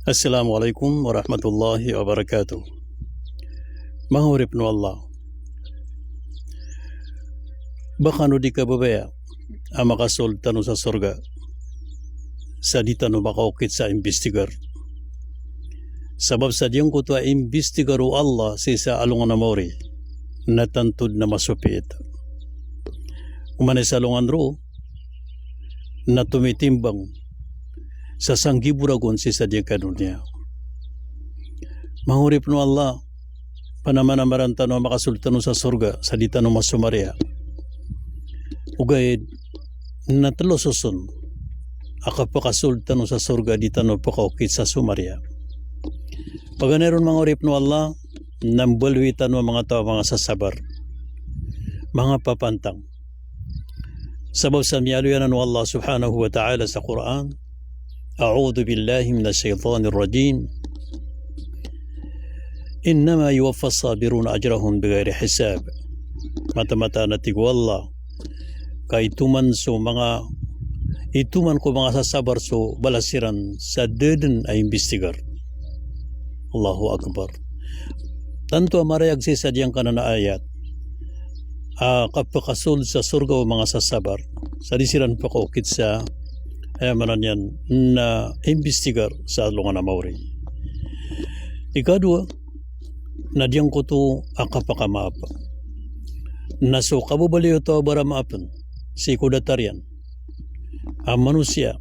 Assalamualaikum warahmatullahi wabarakatuh. Mahurip no Allah. Baka no di ka babaya ang makasol tano sa sorga sa di tano makaukit sa imbestigar. Sabab sa diyang kutua imbestigaru Allah sa alungan na mori natantod na masupit. Umanay sa alungan ro na tumitimbang sa sanggiburagon sa diyang kanunya. Mahurip no Allah panamanamaran tano makasultano sa surga sa di tano masumaria. Ugay natalososon akapakasultano sa surga di tano pakaukit sa sumaria. Paganeron mahurip no Allah nambalwi tano mga tao mga sasabar mga papantang. Sabab sa miyaluyan no Allah subhanahu wa ta'ala sa Quran, أعوذ بالله من الشيطان الرجيم إنما يوفى الصابرون أجرهم بغير حساب mata-mata natig wallah kay ituman ko mga sasabar so balasiran sa deden ay imbestigar. Allahu Akbar. Tanto amarayag si sadyang kanana ayat kapakasul sa surga o mga sasabar sa disiran pakaukit sa ayamanan yan na imbestigar sa alungan na mauri. Ikadua, na diyang kuto akapakamaapa. Naso kabubaliyo to baramaapan si kudatarian. Ang manusia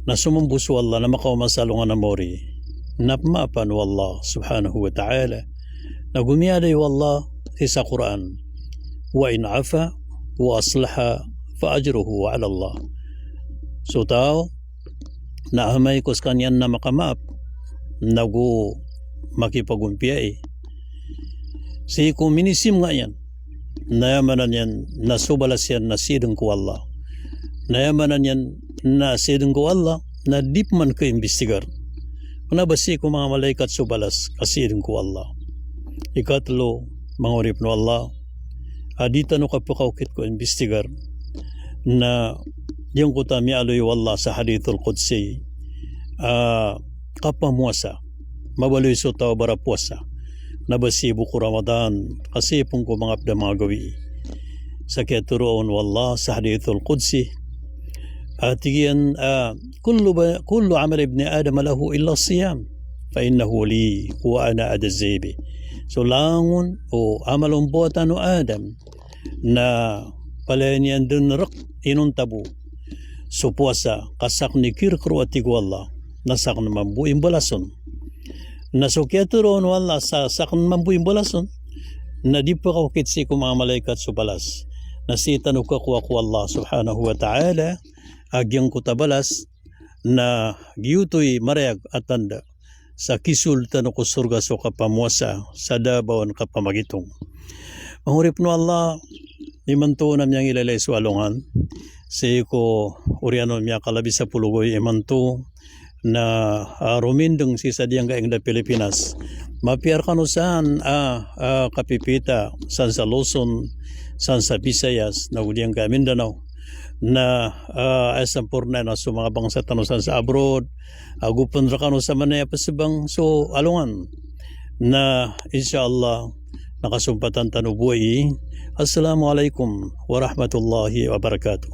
na sumambuso Allah na makaumasalungan na mauri napmaapan wallah subhanahu wa ta'ala na gumiyaday wallah sa Quran wa in afa wa aslaha fa ajruhu ala Allah. So tao na hamay kos kanyan na makamap nagu makipagumpiyay si kuminisim nga yan nayamanan yan nasubalas yan na sidang ko Allah nayamanan yan na sidang ko Allah na dip man ka imbestigar manabasi ko mga malaikat subalas kasidang ko Allah. Ikatlo mangurip no Allah adita no kapakaukit ko imbestigar na yung kutami aloy wallah sa hadithul Qudsi kapamuasa mabaloy so tao bara puasa nabasi buku Ramadan kasi pong kumangap na mga gawi sa katuroon wallah sa hadithul Qudsi atigian kullu amal ibn Adam lahu illa siyam fa innahu li wa ana adazibi. So langon o amalong buatan no Adam na palayan yan dun rak inun tabu so puasa kasak ni kirkro atig wallah nasak na mambuing balason nasukyaturon wallah sa sak na mambuing balason na di pa kaukit si mga malaikat so balas nasita no kakuha ko Allah subhanahu wa ta'ala agyang kutabalas na giyutoy marayag atanda sa kisul tano ko surga so kapamuasa sa dabawan kapamagitong. Mahurip no Allah imanto na niyang ilalay so alungan si ko uriano miya kalabi sa pulugoy imanto na rumindong si sadyang gaeng da Pilipinas mapiar kano saan kapipita san sa Luzon san sa Visayas na udiyang ka Mindanao na asampurna na so mga bangsa tanusan sa abroad agupon ra kano sa manaya pasibang so alungan na insyaallah nakasumpatan tanubuhay. Assalamualaikum warahmatullahi wabarakatuh.